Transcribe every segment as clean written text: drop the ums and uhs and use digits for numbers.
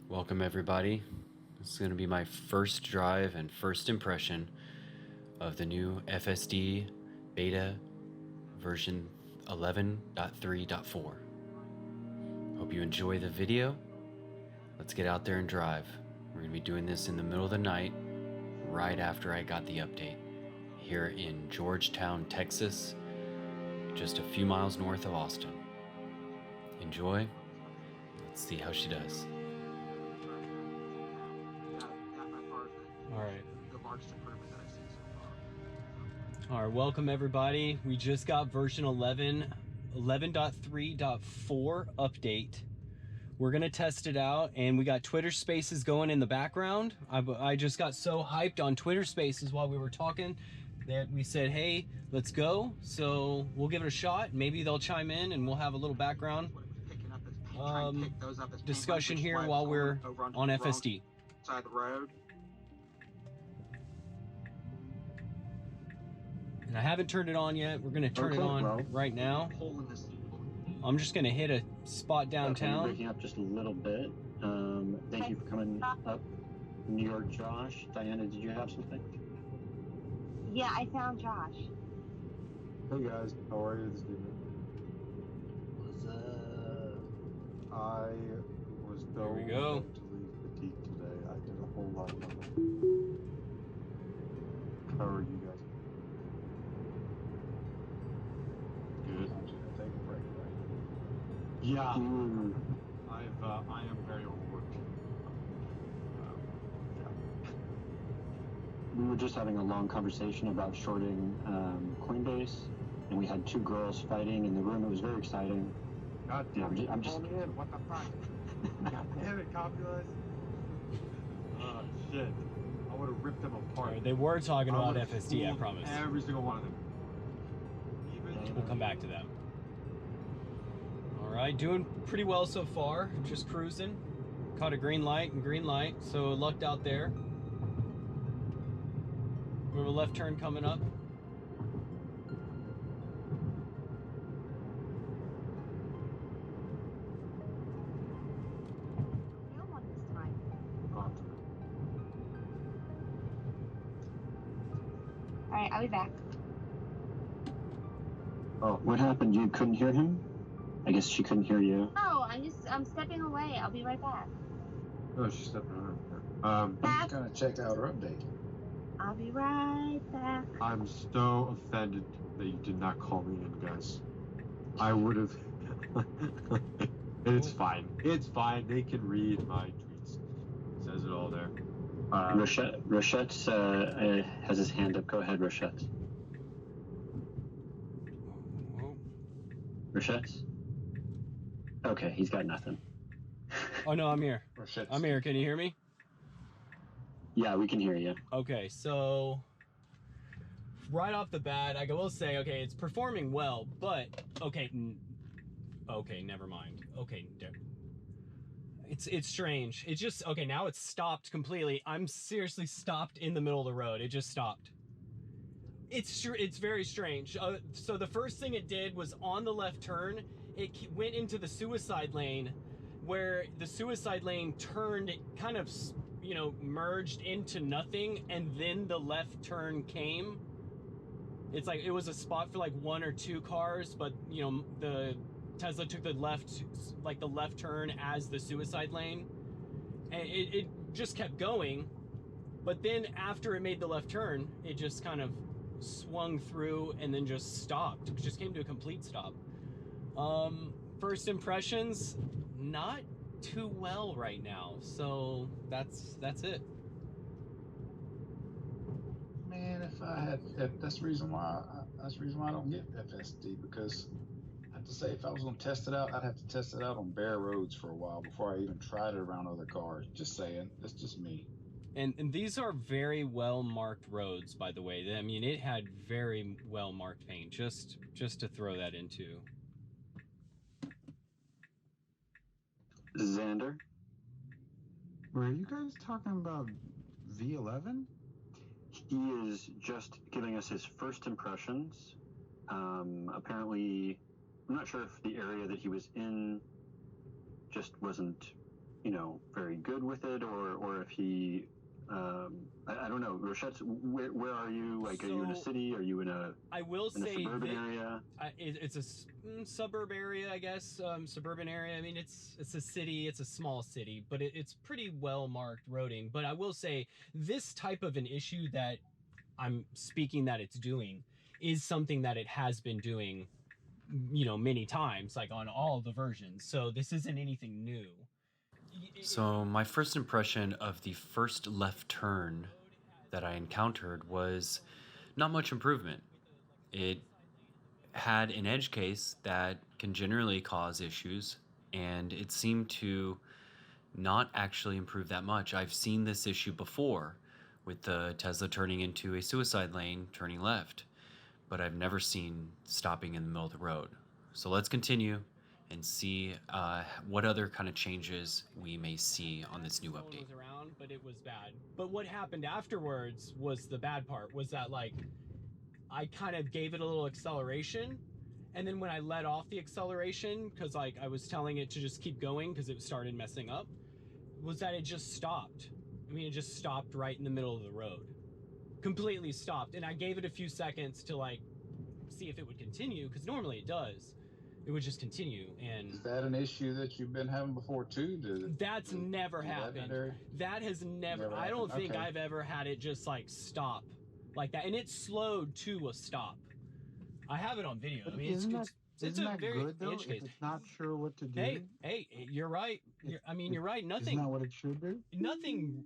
Welcome everybody. This is going to be my first drive and first impression of the new FSD beta version 11.3.4. Hope you enjoy the video. Let's get out there and drive. We're going to be doing this in the middle of the night, right after I got the update, here in Georgetown, Texas, just a few miles north of Austin. Enjoy. Let's see how she does. All right, welcome everybody. We just got version 11.3.4 update. We're gonna test it out, and we got Twitter Spaces going in the background. I just got so hyped on Twitter Spaces while we were talking that we said, hey, let's go. So we'll give it a shot. Maybe they'll chime in and we'll have a little background discussion here while we're on FSD. Side of the road. And I haven't turned it on yet. We're gonna turn it on right now. I'm just gonna hit a spot downtown. Okay, breaking up just a little bit. Thank you for coming up, New York, Josh. Diana, did you have something? Yeah, I found Josh. Hey guys, how are you this evening? I was There we go. to leave Petite today. I did a whole lot of nothing. How are you guys? Good. Take a break, right? Yeah. I am very overworked. We were just having a long conversation about shorting Coinbase, and we had two girls fighting in the room. It was very exciting. God damn it. I'm just... What the fuck? God damn it, Copulus. Oh, shit. I would have ripped them apart. They were talking about FSD, I promise. Every single one of them. We'll come back to them. All right, doing pretty well so far. Just cruising. Caught a green light and green light, so lucked out there. We have a left turn coming up. All right, I'll be back. Oh, what happened? You couldn't hear him? I guess she couldn't hear you. No, I'm stepping away. I'll be right back. Oh, she's stepping on her. I'm just gonna check out her update. I'll be right back. I'm so offended that you did not call me in, guys. I would have. It's fine. It's fine. They can read my tweets. It says it all there. Rochette has his hand up. Go ahead, Rochette. Rochette? Okay, he's got nothing. Oh no, I'm here. Rochette. I'm here. Can you hear me? Yeah, we can hear you. Okay, so right off the bat, I will say, okay, it's performing well, but okay, never mind. Okay, it's strange. It just, okay, now it's stopped completely. I'm seriously stopped in the middle of the road. It just stopped. It's very strange. So the first thing it did was on the left turn, it went into the suicide lane, where the suicide lane turned, it kind of, you know, merged into nothing, and then the left turn came. It's like it was a spot for like one or two cars, but you know, the Tesla took the left turn as the suicide lane, and it just kept going. But then after it made the left turn, it just kind of swung through and then just stopped. It just came to a complete stop. First impressions, not too well right now, so that's it. Man, that's the reason why I don't get FSD, because I have to say, if I was going to test it out, I'd have to test it out on bare roads for a while before I even tried it around other cars. Just saying, that's just me. And these are very well marked roads, by the way. I mean, it had very well marked paint, just to throw that into. Xander? Were you guys talking about V11? He is just giving us his first impressions. Apparently, I'm not sure if the area that he was in just wasn't very good with it, or if he, I don't know. Rochette, where are you? Like, are you in a So, city? Are you in a I will in a say suburban that area? it's a suburb area, I guess. Suburban area. I mean, it's a city. It's a small city, but it's pretty well marked roading. But I will say this type of an issue that I'm speaking that it's doing is something that it has been doing, many times, like on all the versions. So this isn't anything new. So my first impression of the first left turn that I encountered was not much improvement. It had an edge case that can generally cause issues, and it seemed to not actually improve that much. I've seen this issue before with the Tesla turning into a suicide lane, turning left, but I've never seen stopping in the middle of the road. So let's continue and see what other kind of changes we may see on this new update. Was around, but it was bad. But what happened afterwards was the bad part, was that like I kind of gave it a little acceleration, and then when I let off the acceleration, because like I was telling it to just keep going because it started messing up, was that it just stopped. I mean, it just stopped right in the middle of the road. Completely stopped. And I gave it a few seconds to like see if it would continue, because normally it does. It would just continue. And is that an issue that you've been having before too? That's never happened. That has never I don't think Okay. I've ever had it just like stop like that, and it slowed to a stop. I have it on video. But I mean, isn't it's a that very good though? edge If case. it's not sure what to do. Hey, you're right. You're right. Nothing. Isn't that what it should do? Nothing.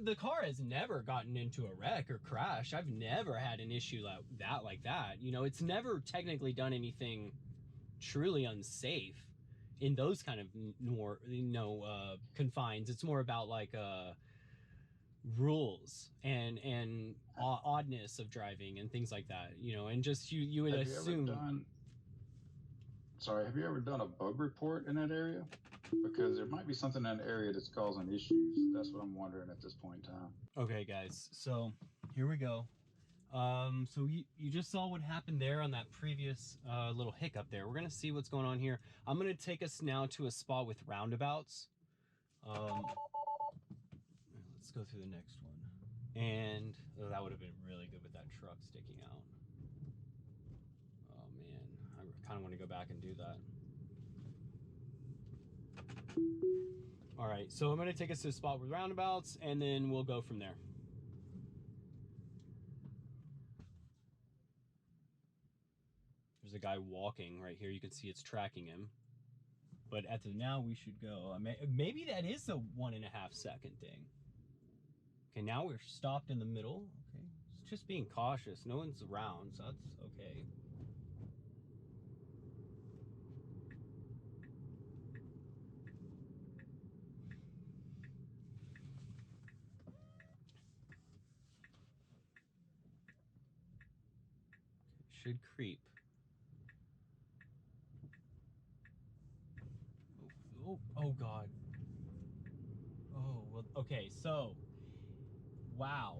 The car has never gotten into a wreck or crash. I've never had an issue like that. It's never technically done anything truly unsafe in those kind of more confines. It's more about like rules and oddness of driving and things like that, and just you would assume. Have you ever done a bug report in that area? Because there might be something in that area that's causing issues. That's what I'm wondering at this point in time. Okay, guys, so here we go. So you just saw what happened there on that previous little hiccup there. We're gonna see what's going on here. I'm gonna take us now to a spot with roundabouts. Let's go through the next one. And that would have been really good with that truck sticking out. Oh man, I kind of want to go back and do that. All right, so I'm gonna take us to a spot with roundabouts, and then we'll go from there. There's a guy walking right here. You can see it's tracking him. But at the now we should go. Maybe that is a 1.5 second thing. Okay, now we're stopped in the middle. Okay, it's just being cautious. No one's around, so that's okay. Should creep. Oh God. Oh, well, okay, so, wow.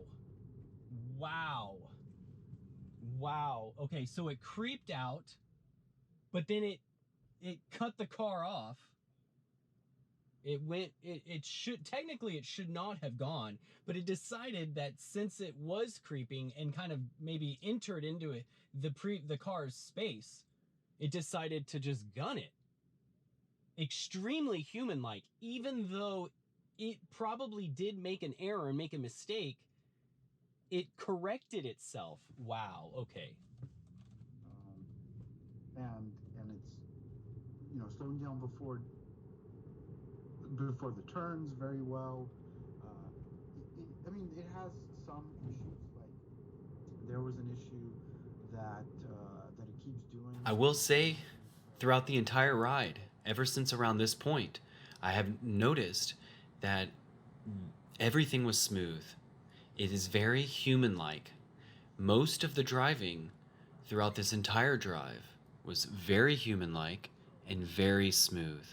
Okay, so it creeped out, but then it cut the car off. It should not have gone, but it decided that since it was creeping and kind of maybe entered into it, the car's space, it decided to just gun it. Extremely human-like, even though it probably did make an error and make a mistake, it corrected itself. Wow, okay. And it's slowing down before the turns very well. It has some issues. Like there was an issue that it keeps doing. I will say, throughout the entire ride, ever since around this point, I have noticed that everything was smooth. It is very human-like. Most of the driving throughout this entire drive was very human-like and very smooth.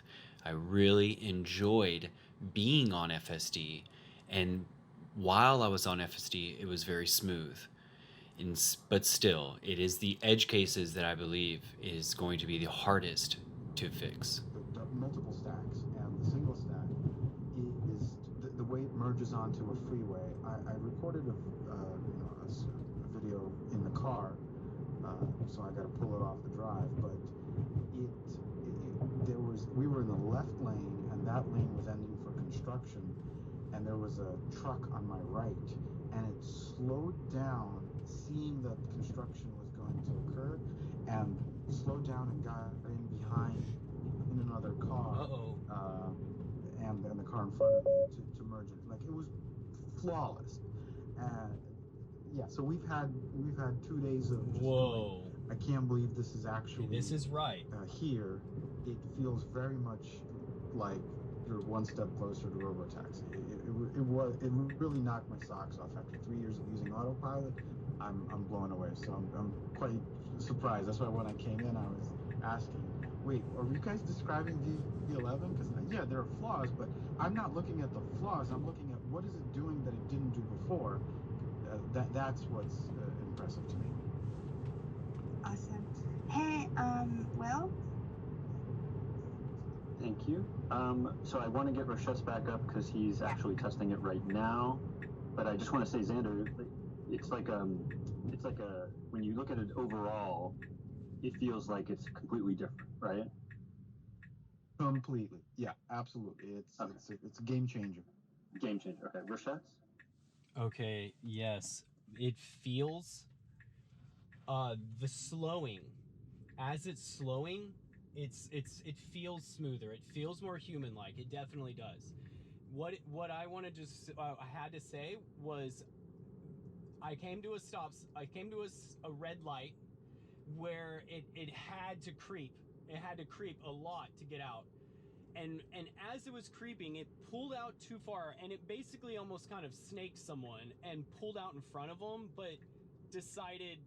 I really enjoyed being on FSD, and while I was on FSD, it was very smooth. But still, it is the edge cases that I believe is going to be the hardest to fix. The multiple stacks and the single stack, merges onto a freeway. I recorded a video in the car, so I got to pull it off the drive. But we were in the left lane, and that lane was ending for construction, and there was a truck on my right, and it slowed down, seeing that construction was going to occur, and slowed down and got in behind in another car. And the car in front of me to merge it. Like, it was flawless. Yeah, so we've had 2 days of just going, I can't believe this is actually This is right. Here. It feels very much like you're one step closer to RoboTaxi. It really knocked my socks off. After 3 years of using autopilot, I'm blown away. So I'm quite surprised. That's why when I came in, I was asking, wait, are you guys describing V11? Because yeah, there are flaws, but I'm not looking at the flaws. I'm looking at what is it doing that it didn't do before. That's what's impressive to me. Awesome. Hey, Will? Thank you. So I want to get Rochetzky back up because he's actually testing it right now. But I just want to say, Xander, it's like when you look at it overall, it feels like it's completely different, right? Completely. Yeah, absolutely. It's a game changer. Game changer. Okay, Rochetzky? Okay, yes. It feels the slowing. As it's slowing, it feels smoother. It feels more human-like. It definitely does. What I wanted to I had to say was I came to a red light where it had to creep. It had to creep a lot to get out. And as it was creeping, it pulled out too far, and it basically almost kind of snaked someone and pulled out in front of them, but decided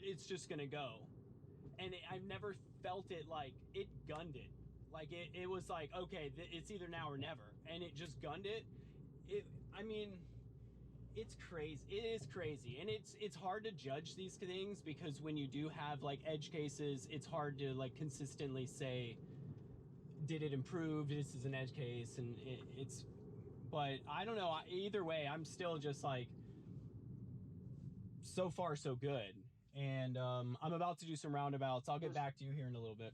it's just gonna go. And I've never felt it like it gunned it. Like it was like, okay, it's either now or never, and it just gunned it. I mean, it's crazy. It is crazy, and it's hard to judge these things because when you do have like edge cases, it's hard to like consistently say, did it improve? This is an edge case, and it's. But I don't know. Either way, I'm still just like, so far so good. And I'm about to do some roundabouts. I'll get back to you here in a little bit.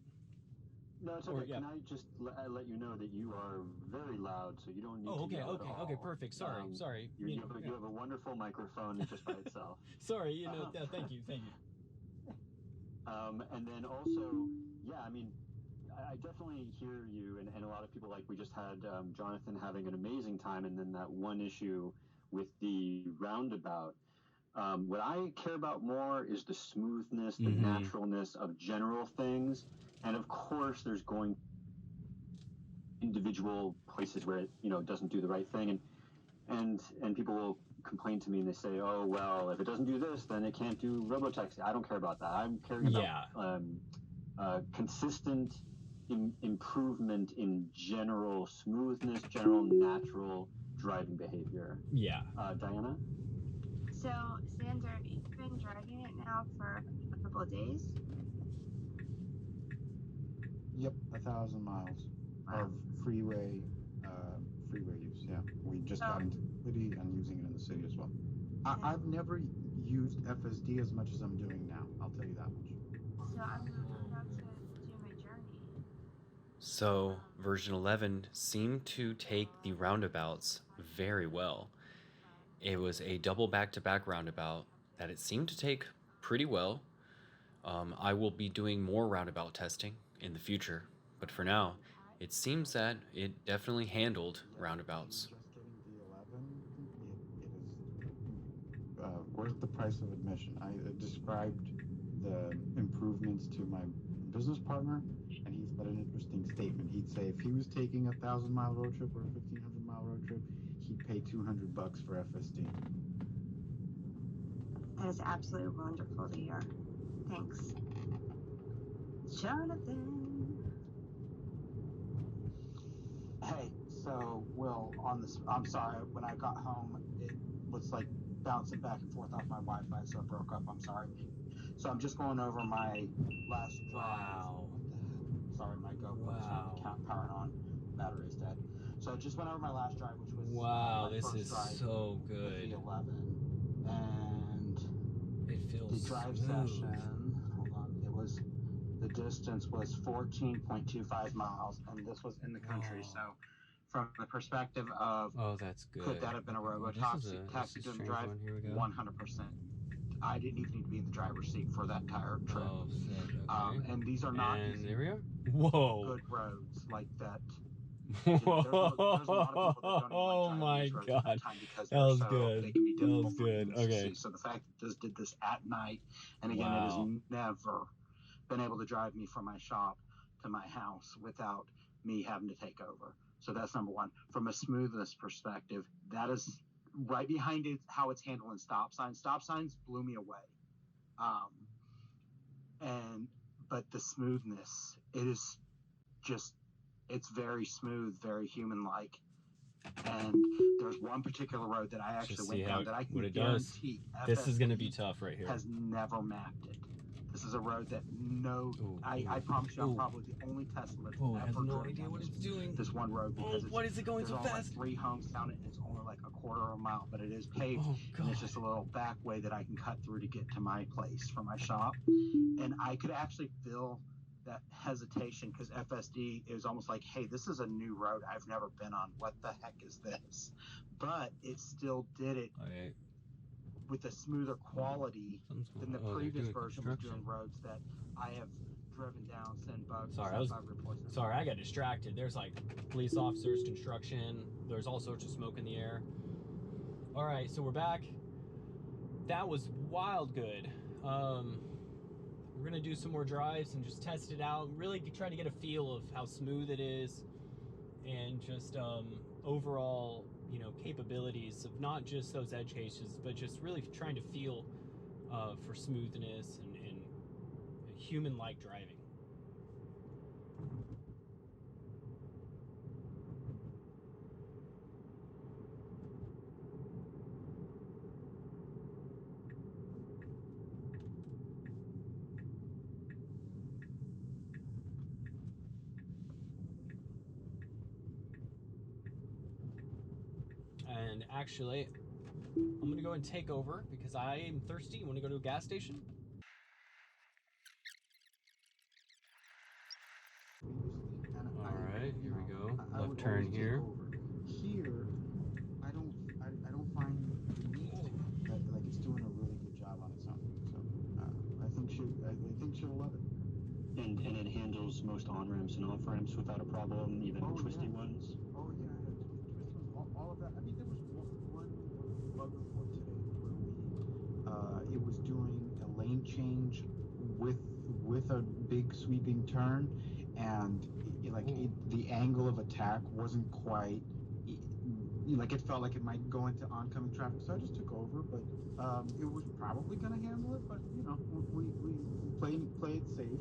No, it's okay. Can I just let you know that you are very loud, so you don't need to yell at all. Okay, perfect. Sorry. You have a wonderful microphone just by itself. Sorry, thank you. And then also, yeah, I mean, I definitely hear you, and a lot of people, like we just had Jonathan having an amazing time, and then that one issue with the roundabout. What I care about more is the smoothness, the naturalness of general things, and of course, there's going individual places where it doesn't do the right thing, and people will complain to me and they say, oh well, if it doesn't do this, then it can't do RoboTaxi. I don't care about that. I'm caring about consistent improvement in general smoothness, general natural driving behavior. Yeah. Diana? So, Xander, you've been driving it now for a couple of days? Yep, 1,000 miles of freeway use. Yeah, we just got into the city and using it in the city as well. I've never used FSD as much as I'm doing now. I'll tell you that much. So I'm about to do my journey. So version 11 seemed to take the roundabouts very well. It was a double back-to-back roundabout that it seemed to take pretty well. I will be doing more roundabout testing in the future, but for now, it seems that it definitely handled roundabouts. Just getting V11, it is worth the price of admission. I described the improvements to my business partner, and he said an interesting statement. He'd say if he was taking a 1,000-mile road trip or a 1,500-mile road trip, he'd pay $200 for FSD. That is absolutely wonderful to hear. Thanks. Jonathan. Hey, so Will, I'm sorry, when I got home, it was like bouncing back and forth off my Wi-Fi, so it broke up. I'm sorry. So I'm just going over my last drive. Wow. Sorry, my GoPro's not powering on. Battery's dead. So I just went over my last drive, which was wow, my this first is drive so with good. V11, and It feels the drive smooth. session. Hold on, the distance was 14.25 miles, and this was in the country. Oh. So, from the perspective of Oh, that's good. could that have been a Okay, well, taxidermy drive? one. Here we go. 100%. I didn't even need to be in the driver's seat for that entire trip. Oh, sick. Okay. And these are not And easy, there we are. Whoa. good roads like that. You know, there's a lot of people that don't even like Oh driving my these roads god. at nighttime because That was they good. can be That was difficult for good. humans to Okay. see. So the fact that this did this at night, and again, Wow. it has never been able to drive me from my shop to my house without me having to take over. So that's number one. From a smoothness perspective, that is right behind it. How it's handling stop signs. Stop signs blew me away. But the smoothness, it is just, it's very smooth, very human-like. And there's one particular road that I actually went down that I can guarantee this is going to be tough right here. has never mapped it. This is a road that I promise you, I'm probably the only Tesla that's ever has no driven idea down what it's doing. this one road because What is it going so there's only fast? like 3 homes down it, and it's only like a quarter of a mile, but it is paved, and it's just a little back way that I can cut through to get to my place from my shop. And I could actually feel that hesitation because FSD is almost like, hey, this is a new road I've never been on. What the heck is this? But it still did it with a smoother quality than the previous version was doing roads that I have driven down, send bugs. Sorry, I got distracted. There's like police officers, construction. There's all sorts of smoke in the air. All right, so we're back. That was wild good. We're gonna do some more drives and just test it out. Really try to get a feel of how smooth it is, and just overall, you know, capabilities of not just those edge cases, but just really trying to feel for smoothness and human-like driving. And actually, I'm gonna go and take over because I am thirsty. You want to go to a gas station? All right, here we go. Left turn here. Here, I don't find the need to. Like it's doing a really good job on its own. So I think she'll love it. And it handles most on-ramps and off-ramps without a problem, even twisty ones? Oh, yeah, twisty ones, all of that. I mean, there was one bug report today where it was doing a lane change with a big sweeping turn, and the angle of attack wasn't quite, like it felt like it might go into oncoming traffic, so I just took over, but it was probably going to handle it, but, you know, we play it safe.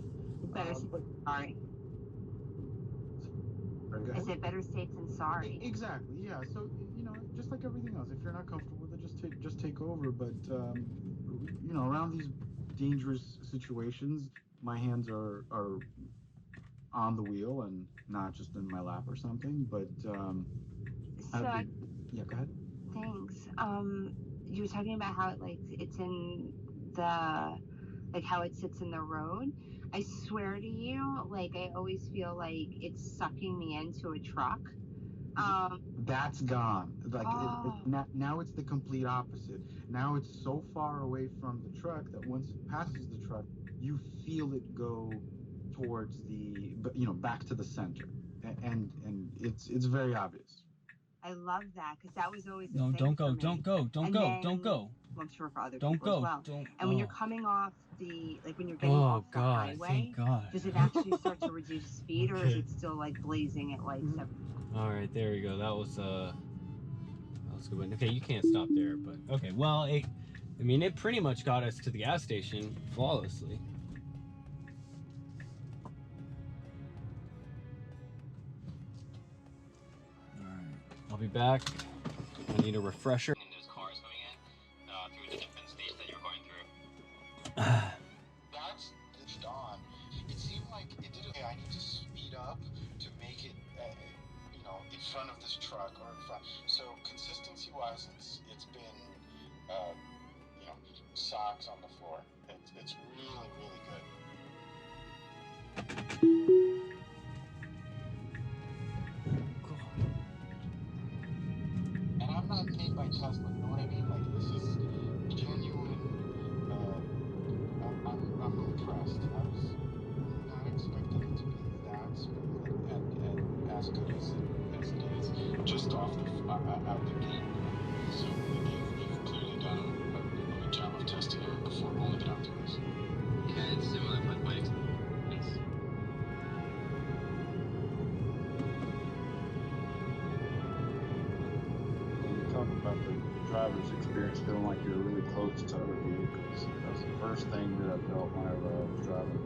Better safe than sorry. I said better safe than sorry. Exactly, yeah. So, you know, just like everything else, if you're not comfortable with it, just take over. But, you know, around these dangerous situations, my hands are on the wheel and not just in my lap or something. But, yeah, go ahead. Thanks. You were talking about how it's in the, like how it sits in the road. I swear to you, like I always feel like it's sucking me into a truck. That's gone. Like now it's the complete opposite. Now it's so far away from the truck that once it passes the truck, you feel it go towards the, you know, back to the center, and it's very obvious. I love that because that was always No, thing don't for go, me. don't go, don't And go, then, don't go. Well, I'm sure for other Don't people go, as well. don't. And when you're coming off when you're getting off the highway, thank God. does it actually start to reduce speed, or is it still like blazing at like 7? All right, there you go. That was a good one. Okay, you can't stop there, but okay. Well, I mean, it pretty much got us to the gas station flawlessly. All right, I'll be back. I need a refresher. And there's cars coming in through the different states that you're going through. That's Dawn. It seemed like it did. Okay, I need to speed up to make it. You know, it front of this truck or in front. So consistency-wise, it's been, you know, socks on the floor. It's really, really good. And I'm not paid by Tesla, you know what I mean? Like, this is genuine. I'm impressed. I was not expecting it to be that smooth and as good as it is, just off out the gate. So you've clearly done a good job of testing it before rolling it out to us. Yeah, it's similar with my experience. You talk about the driver's experience feeling like you're really close to other vehicles. That was the first thing that I felt whenever I was driving.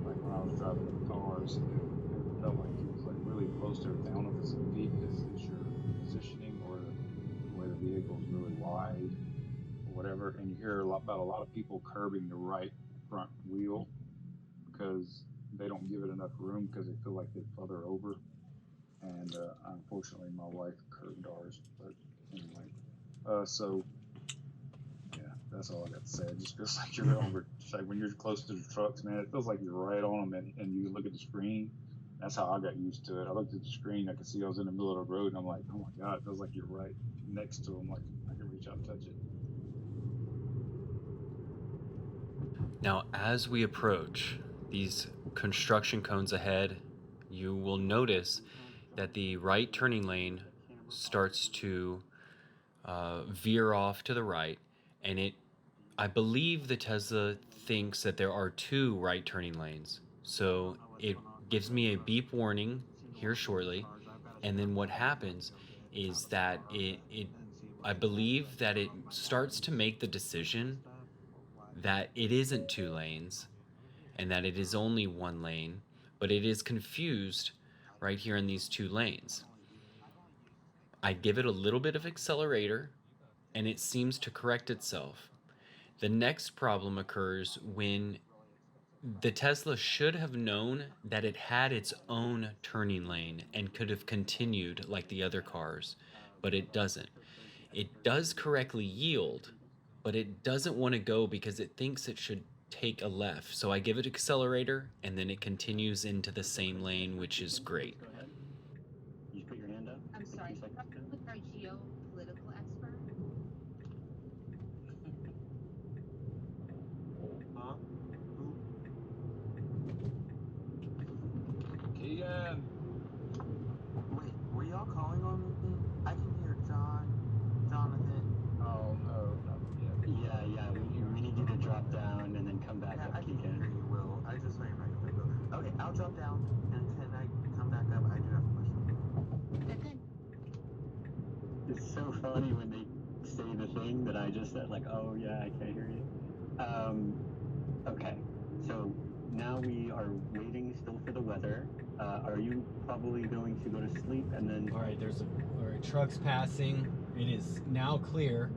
Like when I was driving the cars, it felt like it was like really close to everything. I don't know if it's your positioning or the way the vehicle is really wide or whatever. And you hear about a lot of people curbing the right front wheel because they don't give it enough room because they feel like they further over. And unfortunately, my wife curbed ours. But anyway, so yeah, that's all I got to say. It just feels like you're over. Like when you're close to the trucks, man, it feels like you're right on them, and you look at the screen. That's how I got used to it. I looked at the screen, I could see I was in the middle of the road, and I'm like, oh my god, it feels like you're right next to them. Like I can reach out and touch it. Now, as we approach these construction cones ahead, you will notice that the right turning lane starts to veer off to the right, and I believe the Tesla thinks that there are 2 right turning lanes. So it gives me a beep warning here shortly, and then what happens is that I believe that it starts to make the decision that it isn't 2 lanes and that it is only 1 lane, but it is confused right here in these 2 lanes. I give it a little bit of accelerator and it seems to correct itself. The next problem occurs when the Tesla should have known that it had its own turning lane and could have continued like the other cars, but it doesn't. It does correctly yield, but it doesn't want to go because it thinks it should take a left. So I give it accelerator and then it continues into the same lane, which is great. Go ahead. You put your hand up. I'm sorry. With our geopolitical expert. Huh? Who? Keegan. Wait, were y'all calling on me? I can hear Jonathan. Oh no, not yet. Yeah. We need you to drop down and then come back Yeah, up I can again. hear you, Will. I just saw your microphone go. Okay, I'll drop down, and can I come back up? I do have a question. Good. It's so funny when they say the thing that I just said, like, oh yeah, I can't hear you. Okay, so now we are waiting still for the weather. Are you probably going to go to sleep and then? All right, trucks passing. It is now clear.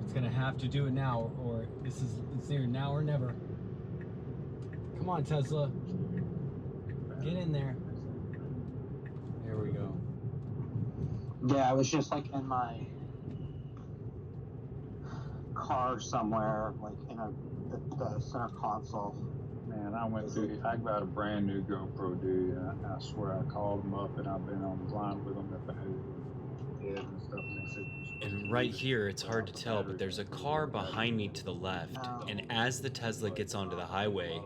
It's gonna have to do it now, or it's either now or never. Come on, Tesla. Get in there. There we go. Yeah, I was just like in my car somewhere, like in the center console. Man, I got a brand new GoPro, dude, and I swear I called them up and I've been online with them if I had and stuff. And they said, And right here, it's hard to tell, but there's a car behind me to the left. And as the Tesla gets onto the highway,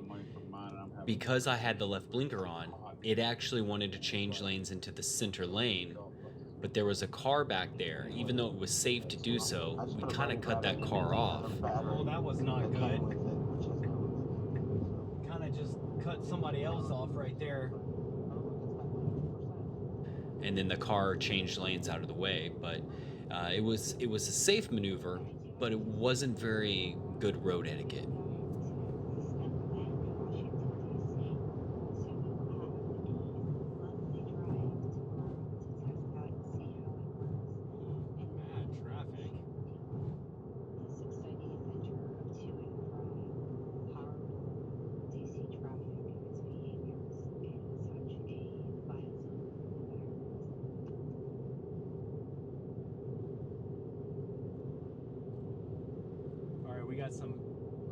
because I had the left blinker on, it actually wanted to change lanes into the center lane. But there was a car back there. Even though it was safe to do so, we kind of cut that car off. Well, that was not good. Kind of just cut somebody else off right there. And then the car changed lanes out of the way. But it was a safe maneuver, but it wasn't very good road etiquette.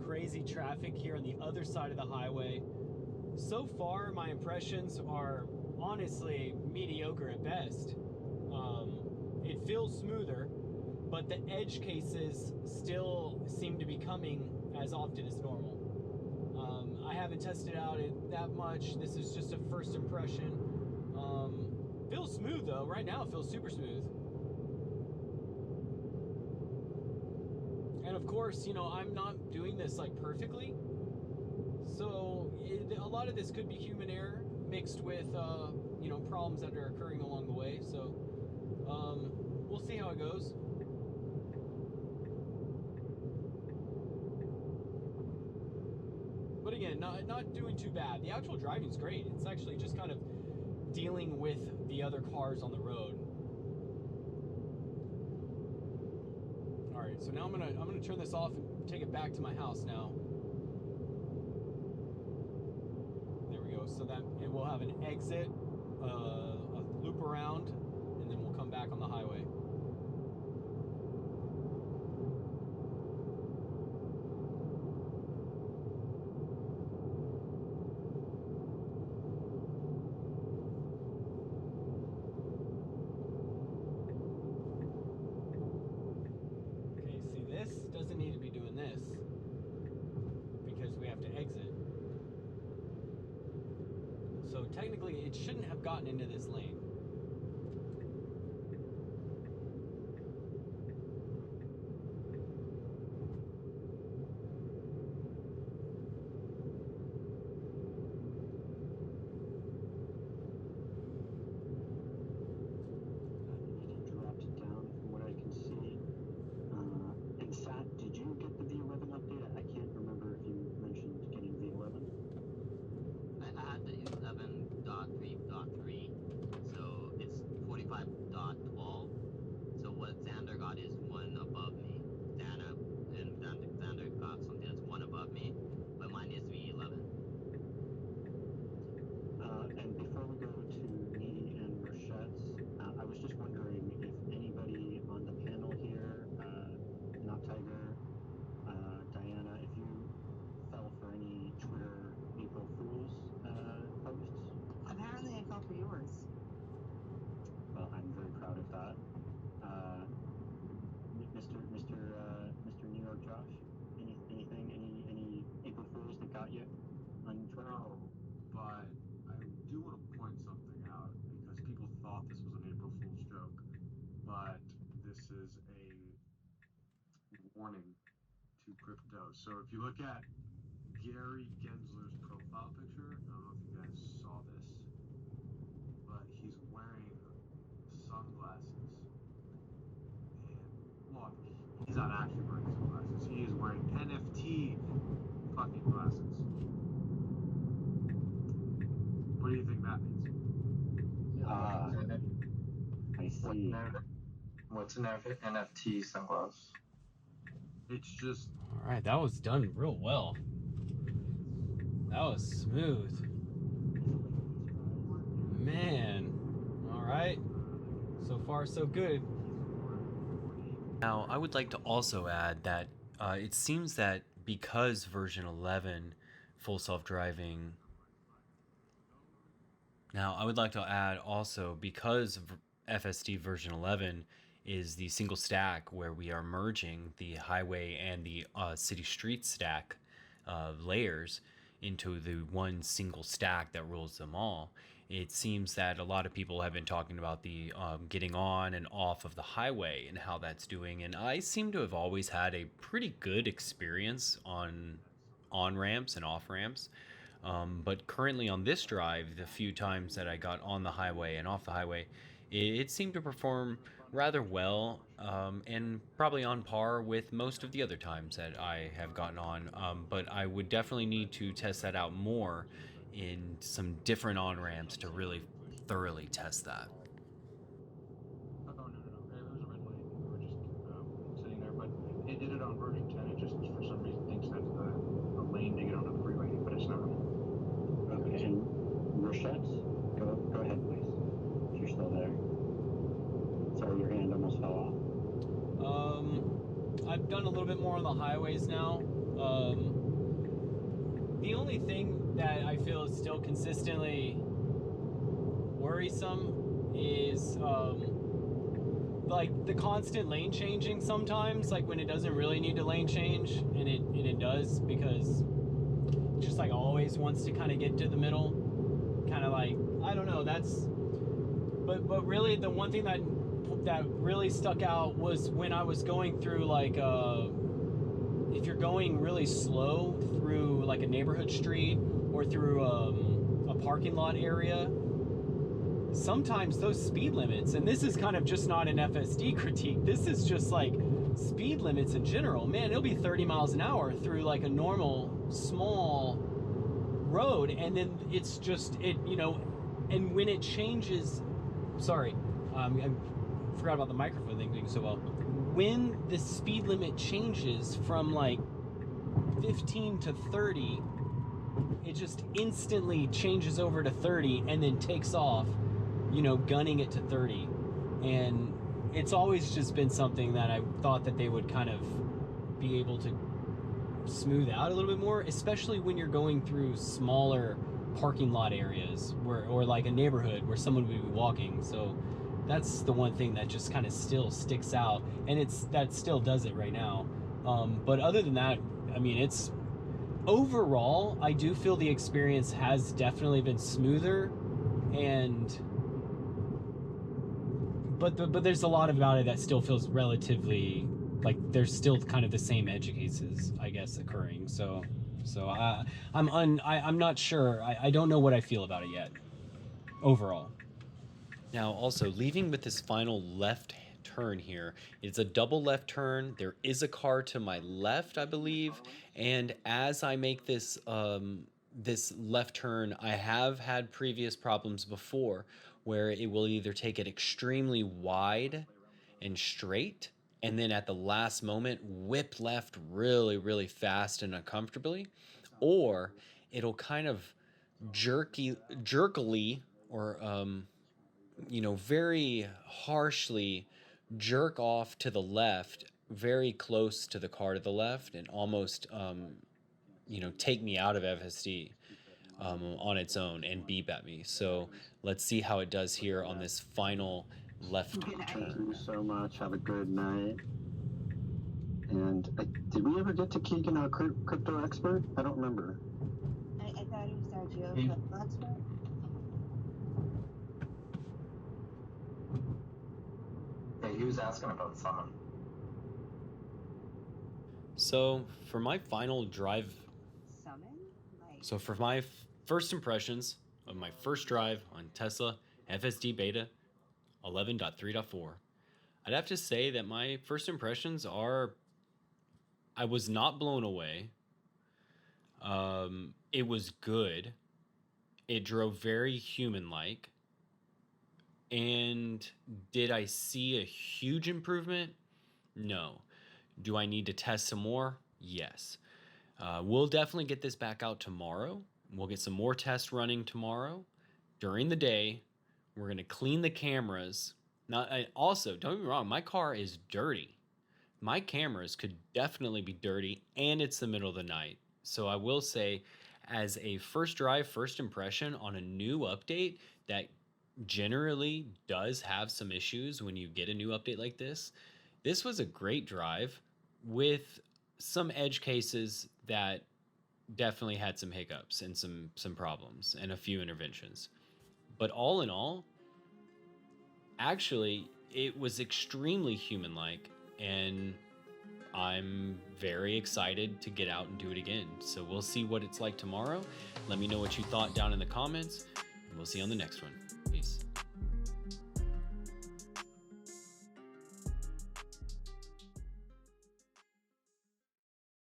crazy traffic here on the other side of the highway. So far, my impressions are honestly mediocre at best. It feels smoother, but the edge cases still seem to be coming as often as normal. I haven't tested out it that much. This is just a first impression. Feels smooth though. Right now it feels super smooth. And of course, you know, I'm not doing this like perfectly. So a lot of this could be human error mixed with, you know, problems that are occurring along the way. So we'll see how it goes. But again, not doing too bad. The actual driving's great. It's actually just kind of dealing with the other cars on the road. All right, so now I'm gonna turn this off and take it back to my house now. There we go. So that it will have an exit, a loop around, and then we'll come back on the highway. Doesn't need to be doing this because we have to exit. So technically it shouldn't have gotten into this lane. It dropped down from what I can see. And Sat, did you get the V11 update? I can't remember if you mentioned getting V11. I had the 11.3.3, so it's 45.12. So what Xander got is one above me. Xander got something that's one above me, but mine is V11. And before we go to me and Rochetzky, I was just wondering if anybody on the panel here, not Tiger, Diana, if you fell for any Twitter April Fool's posts. Apparently, I fell for yours. Well, I'm very proud of that. Mr. New York Josh, any April Fools that got you on Twitter? No, but I do want to point something out because people thought this was an April Fool's joke, but this is a warning to crypto. So if you look at Gary Gensler's profile picture, I don't know if you guys saw this, but he's wearing sunglasses. And, well, he's not actually wearing sunglasses. He is wearing NFT fucking glasses. What do you think that means? I see. What's an NFT sunglass? It's just... All right, that was done real well. That was smooth. Man. All right. So far, so good. Now, I would like to also add that it seems that because version 11 full self-driving... Now, I would like to add also, because FSD version 11 is the single stack where we are merging the highway and the city street stack layers into the one single stack that rules them all. It seems that a lot of people have been talking about the getting on and off of the highway and how that's doing, and I seem to have always had a pretty good experience on ramps and off ramps. But currently on this drive, the few times that I got on the highway and off the highway, it seemed to perform rather well, and probably on par with most of the other times that I have gotten on. But I would definitely need to test that out more in some different on-ramps to really thoroughly test that. Oh, no. It was a red light. We were just sitting there, but it did it on version 10. It just, for some reason, thinks that's the lane to get onto the freeway, but it's not. Okay, and Rochetzky, go ahead, please, if you're still there. Sorry, your hand almost fell off. I've done a little bit more on the highways now. only thing that I feel is still consistently worrisome is like the constant lane changing sometimes, like when it doesn't really need to lane change, and it does, because it just like always wants to kind of get to the middle, kind of like, I don't know, that's, but really the one thing that really stuck out was when I was going through like if you're going really slow through like a neighborhood street or through a parking lot area, sometimes those speed limits, and this is kind of just not an FSD critique, this is just like speed limits in general, man, it'll be 30 miles an hour through like a normal small road, and then it's just, you know, and when it changes, sorry, I forgot about the microphone thing doing so well. When the speed limit changes from like 15 to 30, it just instantly changes over to 30 and then takes off, you know, gunning it to 30. And it's always just been something that I thought that they would kind of be able to smooth out a little bit more, especially when you're going through smaller parking lot areas or like a neighborhood where someone would be walking. So that's the one thing that just kind of still sticks out, and that still does it right now. But other than that, I mean, it's overall, I do feel the experience has definitely been smoother, but there's a lot about it that still feels relatively like there's still kind of the same edge cases, I guess, occurring. So I'm not sure. I don't know what I feel about it yet overall. Now, also, leaving with this final left turn here, it's a double left turn. There is a car to my left, I believe, and as I make this this left turn, I have had previous problems before where it will either take it extremely wide and straight, and then at the last moment whip left really, really fast and uncomfortably, or it'll kind of jerkily, or you know, very harshly jerk off to the left, very close to the car to the left, and almost, you know, take me out of FSD on its own and beep at me. So let's see how it does here on this final left turn. Thank you so much. Have a good night. And did we ever get to Keegan, our crypto expert? I don't remember. I thought he was our geocrypto expert. Yeah, he was asking about summon. So for my final drive, Summon? so for my first impressions of my first drive on Tesla FSD Beta 11.3.4, I'd have to say that my first impressions are, I was not blown away. It was good. It drove very human-like. And did I see a huge improvement? No. Do I need to test some more? Yes. We'll definitely get this back out tomorrow. We'll get some more tests running tomorrow. During the day, we're going to clean the cameras. Now, also, don't get me wrong, my car is dirty. My cameras could definitely be dirty, and it's the middle of the night. So I will say, as a first drive, first impression on a new update that generally does have some issues when you get a new update like this, this was a great drive with some edge cases that definitely had some hiccups and some problems and a few interventions. But all in all, actually, it was extremely human-like, and I'm very excited to get out and do it again. So we'll see what it's like tomorrow. Let me know what you thought down in the comments, and we'll see you on the next one.